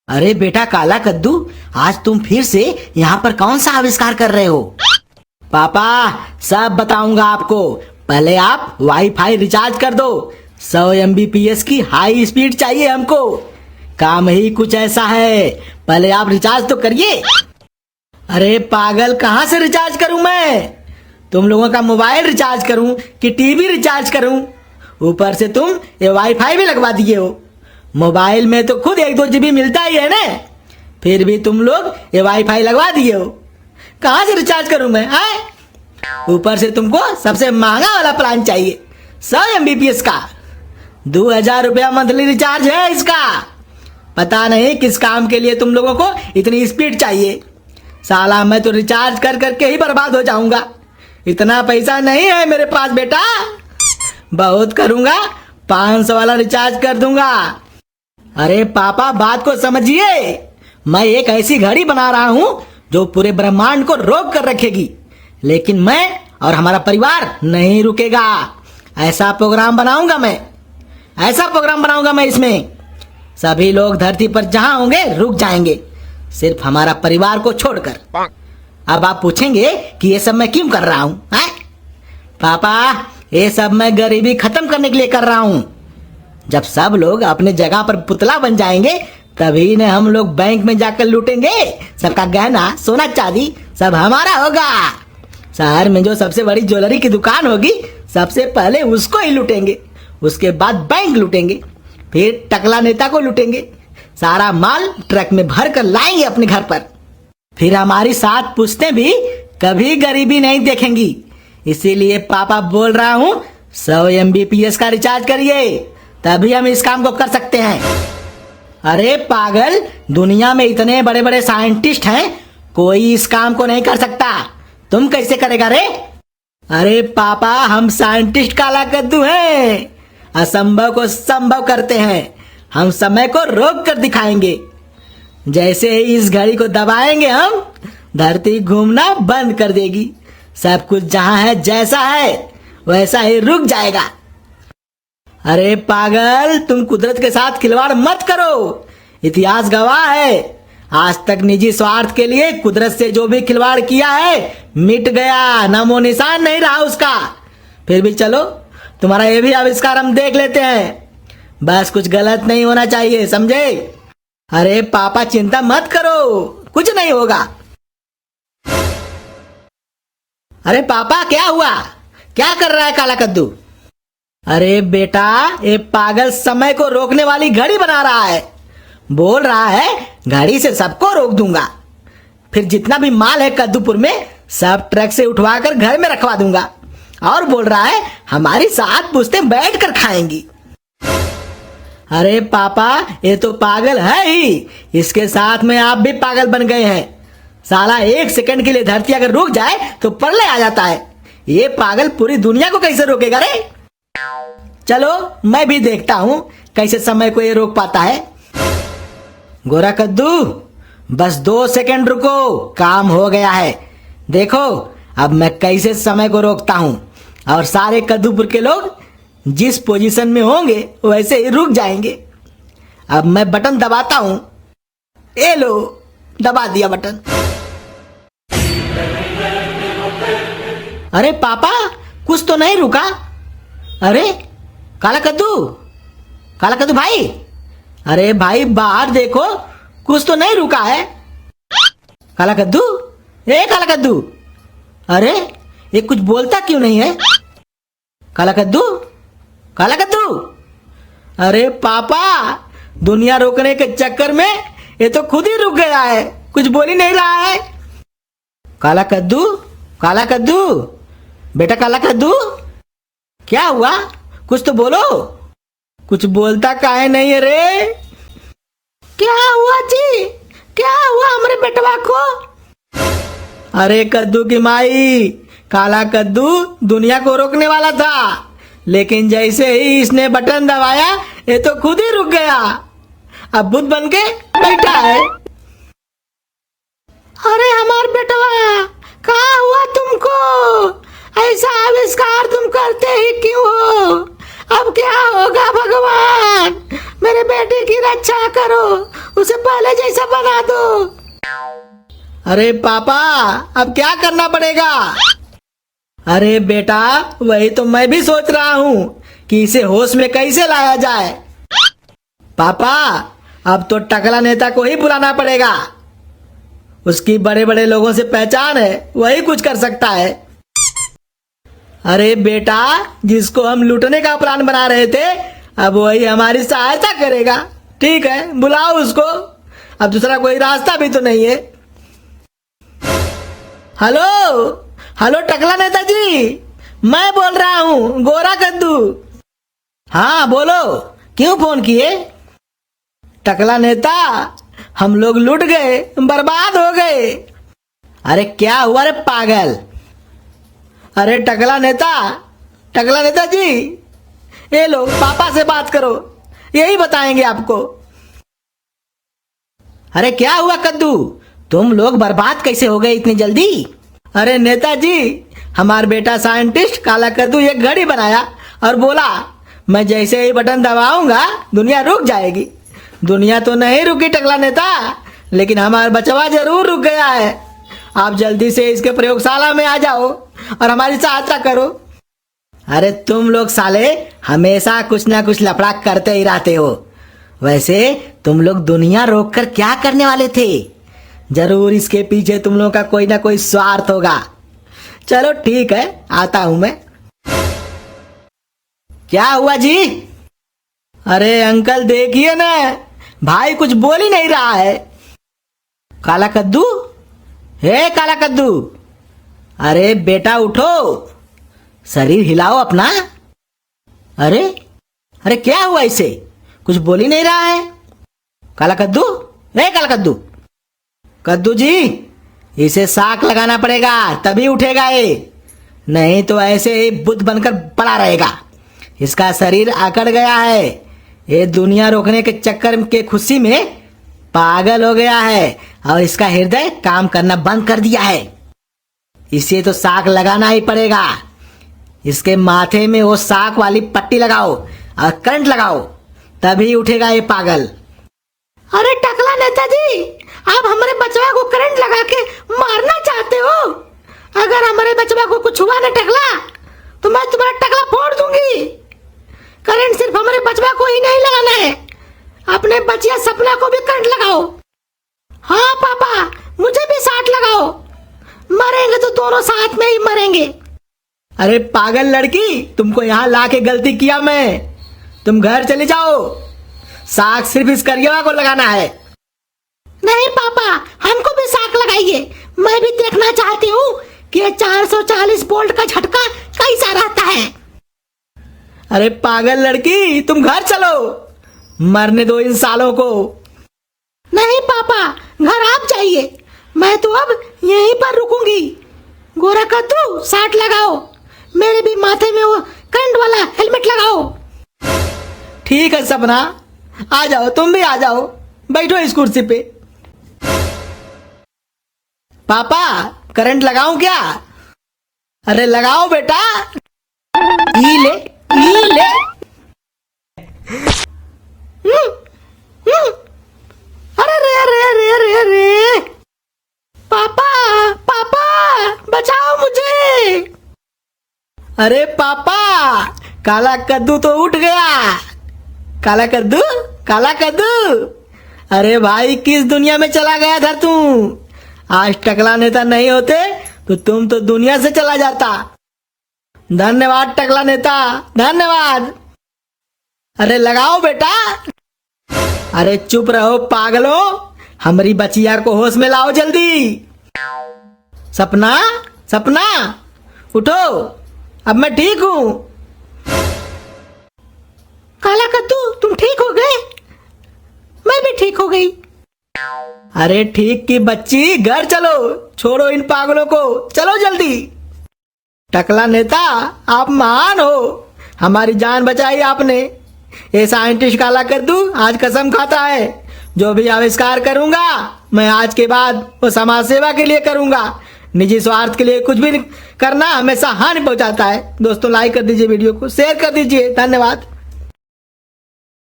अरे बेटा काला कद्दू, आज तुम फिर से यहाँ पर कौन सा आविष्कार कर रहे हो? पापा सब बताऊंगा आपको, पहले आप वाईफाई रिचार्ज कर दो। 100 MBPS की हाई स्पीड चाहिए हमको। काम ही कुछ ऐसा है, पहले आप रिचार्ज तो करिए। अरे पागल, कहाँ से रिचार्ज करूं मैं? तुम लोगों का मोबाइल रिचार्ज करूं कि टीवी रिचार्ज करूं? ऊपर से तुम ये वाईफाई भी लगवा दिए हो। मोबाइल में तो खुद 1-2 GB मिलता ही है ना, फिर भी तुम लोग ये वाईफाई लगवा दिए हो। कहाँ से रिचार्ज करूं मैं? ऊपर से तुमको सबसे महंगा वाला प्लान चाहिए, 100 MBPS का। 2000 रुपया मंथली रिचार्ज है इसका। पता नहीं किस काम के लिए तुम लोगों को इतनी स्पीड चाहिए। साला मैं तो रिचार्ज कर करके ही बर्बाद हो जाऊंगा। इतना पैसा नहीं है मेरे पास बेटा। बहुत करूंगा, 500 वाला रिचार्ज कर दूंगा। अरे पापा बात को समझिए, मैं एक ऐसी घड़ी बना रहा हूं जो पूरे ब्रह्मांड को रोक कर रखेगी, लेकिन मैं और हमारा परिवार नहीं रुकेगा। ऐसा प्रोग्राम बनाऊंगा मैं इसमें सभी लोग धरती पर जहां होंगे रुक जाएंगे, सिर्फ हमारा परिवार को छोड़कर। अब आप पूछेंगे कि ये सब मैं क्यों कर रहा हूं? पापा ये सब मैं गरीबी खत्म करने के लिए कर रहा हूं। जब सब लोग अपने जगह पर पुतला बन जाएंगे, तभी न हम लोग बैंक में जाकर लूटेंगे। सबका गहना सोना चांदी सब हमारा होगा। शहर में जो सबसे बड़ी ज्वेलरी की दुकान होगी, सबसे पहले उसको ही लूटेंगे। उसके बाद बैंक लूटेंगे, फिर टकला नेता को लूटेंगे। सारा माल ट्रक में भर कर लाएंगे अपने घर पर। फिर हमारी 7 पुश्तें भी कभी गरीबी नहीं देखेंगी। इसीलिए पापा बोल रहा हूँ 100 MBPS का रिचार्ज करिए, तभी हम इस काम को कर सकते हैं। अरे पागल, दुनिया में इतने बड़े बड़े साइंटिस्ट हैं, कोई इस काम को नहीं कर सकता। तुम कैसे करेगा रे? अरे पापा हम साइंटिस्ट काला कद्दू हैं, असंभव को संभव करते हैं। हम समय को रोक कर दिखाएंगे। जैसे ही इस घड़ी को दबाएंगे हम, धरती घूमना बंद कर देगी। सब कुछ जहां है जैसा है वैसा ही रुक जाएगा। अरे पागल, तुम कुदरत के साथ खिलवाड़ मत करो। इतिहास गवाह है, आज तक निजी स्वार्थ के लिए कुदरत से जो भी खिलवाड़ किया है मिट गया, नामो निशान नहीं रहा उसका। फिर भी चलो, तुम्हारा ये भी आविष्कार हम देख लेते हैं। बस कुछ गलत नहीं होना चाहिए, समझे? अरे पापा चिंता मत करो, कुछ नहीं होगा। अरे पापा क्या हुआ? क्या कर रहा है काला कद्दू? अरे बेटा ये पागल समय को रोकने वाली घड़ी बना रहा है। बोल रहा है घड़ी से सबको रोक दूंगा, फिर जितना भी माल है कद्दूपुर में सब ट्रक से उठवाकर घर में रखवा दूंगा। और बोल रहा है हमारी 7 पुश्तें बैठ कर खाएंगी। अरे पापा ये तो पागल है ही, इसके साथ में आप भी पागल बन गए हैं। साला 1 सेकंड के लिए धरती अगर रुक जाए तो प्रलय आ जाता है। ये पागल पूरी दुनिया को कैसे रोकेगा रे? चलो मैं भी देखता हूं कैसे समय को ये रोक पाता है। गोरा कद्दू बस 2 सेकंड रुको, काम हो गया है। देखो अब मैं कैसे समय को रोकता हूं, और सारे कद्दूपुर के लोग जिस पोजीशन में होंगे वैसे ही रुक जाएंगे। अब मैं बटन दबाता हूं। ए लो, दबा दिया बटन। अरे पापा कुछ तो नहीं रुका। अरे काला कद्दू भाई, अरे भाई बाहर देखो, कुछ तो नहीं रुका है। काला कद्दू, ए काला कद्दू, अरे ये कुछ बोलता क्यों नहीं है? काला कद्दू, अरे पापा दुनिया रोकने के चक्कर में ये तो खुद ही रुक गया है, कुछ बोल ही नहीं रहा है। काला कद्दू बेटा, काला कद्दू क्या हुआ? कुछ तो बोलो। कुछ बोलता काहे नहीं है रे? क्या हुआ जी? क्या हुआ हमारे बेटवा को? अरे कद्दू की माई, काला कद्दू दुनिया को रोकने वाला था, लेकिन जैसे ही इसने बटन दबाया ये तो खुद ही रुक गया। अब बुद्ध बन के बैठा है। अरे हमार बेटवा, कहाँ हुआ तुमको? ऐसा आविष्कार तुम करते ही क्यों हो? अब क्या होगा भगवान? मेरे बेटे की रक्षा कर। करो, उसे पहले जैसा बना दो। अरे पापा, अब क्या करना पड़ेगा? अरे बेटा, वही तो मैं भी सोच रहा हूँ कि इसे होश में कैसे लाया जाए। पापा, अब तो टकला नेता को ही बुलाना पड़ेगा। उसकी बड़े बड़े लोगों से पहचान है, वही कुछ कर सकता है। अरे बेटा, जिसको हम लूटने का प्लान बना रहे थे, अब वही हमारी सहायता करेगा। ठीक है, बुलाओ उसको। अब दूसरा कोई रास्ता भी तो नहीं है। हेलो हेलो टकला नेताजी, मैं बोल रहा हूँ, गोरा कद्दू। हाँ बोलो, क्यों फोन किए? टकला नेता, हम लोग लूट गए, बर्बाद हो गए। अरे क्या हुआ रे पागल? अरे टकला नेता जी, ये लो पापा से बात करो, यही बताएंगे आपको। अरे क्या हुआ कद्दू, तुम लोग बर्बाद कैसे हो गए इतनी जल्दी? अरे नेताजी, हमारा बेटा साइंटिस्ट काला कद्दू एक घड़ी बनाया और बोला मैं जैसे ही बटन दबाऊंगा दुनिया रुक जाएगी। दुनिया तो नहीं रुकी टकला नेता, लेकिन हमारा बचवा जरूर रुक गया है। आप जल्दी से इसके प्रयोगशाला में आ जाओ और हमारी सहायता करो। अरे तुम लोग साले हमेशा कुछ ना कुछ लफड़ा करते ही रहते हो। वैसे तुम लोग दुनिया रोककर क्या करने वाले थे? जरूर इसके पीछे तुम लोगों का कोई ना कोई स्वार्थ होगा। चलो ठीक है, आता हूं मैं। क्या हुआ जी? अरे अंकल देखिए ना, भाई कुछ बोल ही नहीं रहा है। काला कद्दू, हे काला कद्दू, अरे बेटा उठो, शरीर हिलाओ अपना। अरे अरे क्या हुआ इसे? कुछ बोल ही नहीं रहा है। काला कद्दू, हे काला कद्दू, कद्दू जी, इसे साक लगाना पड़ेगा तभी उठेगा ये, नहीं तो ऐसे ही बुद्ध बनकर पड़ा रहेगा। इसका शरीर अकड़ गया है, ये दुनिया रोकने के चक्कर के खुशी में पागल हो गया है और इसका हृदय काम करना बंद कर दिया है। इसे तो साक लगाना ही पड़ेगा। इसके माथे में वो साक वाली पट्टी लगाओ और करंट लगाओ, तभी उठेगा ये पागल। अरे टकला नेताजी, आप हमारे बचवा को करंट लगा के मारना चाहते हो? अगर हमारे बचवा को कुछ हुआ ना टकला, तो मैं तुम्हारा टकला फोड़ दूंगी। करंट सिर्फ हमारे बचवा को ही नहीं लगाना है, अपने बचिया सपना को भी करंट लगाओ। हाँ पापा, मुझे भी साथ लगाओ, मरेंगे तो दोनों साथ में ही मरेंगे। अरे पागल लड़की, तुमको यहाँ लाके गलती किया मैं, तुम घर चले जाओ। साग सिर्फ इस करिया को लगाना है। नहीं पापा, हमको भी साग लगाइए, मैं भी देखना चाहती हूँ कि 440 वोल्ट का झटका कैसा रहता है। अरे पागल लड़की, तुम घर चलो, मरने दो इन सालों को। नहीं पापा, घर आप जाइए, मैं तो अब यहीं पर रुकूंगी। गोरा कद्दू, साट लगाओ, मेरे भी माथे में वो करंट वाला हेलमेट लगाओ। ठीक है सपना, आ जाओ, तुम भी आ जाओ, बैठो इस कुर्सी पे। पापा, करंट लगाऊं क्या? अरे लगाओ बेटा। ई ले, ई ले। अरे रे रे रे रे रे, पापा पापा बचाओ मुझे। अरे पापा, काला कद्दू तो उठ गया। काला कद्दू, काला कद्दू, अरे भाई किस दुनिया में चला गया था तू? आज टकला नेता नहीं होते तो तुम तो दुनिया से चला जाता। धन्यवाद टकला नेता, धन्यवाद। अरे लगाओ बेटा। अरे चुप रहो पागलो, हमारी बचिया को होश में लाओ जल्दी। सपना, सपना उठो, अब मैं ठीक हूं। काला कद्दू, तुम ठीक हो गए? मैं भी ठीक हो गई। अरे ठीक की बच्ची, घर चलो, छोड़ो इन पागलों को, चलो जल्दी। टकला नेता, आप महान हो, हमारी जान बचाई आपने। ये साइंटिस्ट काला कद्दू आज कसम खाता है, जो भी आविष्कार करूंगा मैं आज के बाद वो समाज सेवा के लिए करूंगा। निजी स्वार्थ के लिए कुछ भी करना हमेशा हानि पहुंचाता है। दोस्तों लाइक कर दीजिए, वीडियो को शेयर कर दीजिए। धन्यवाद।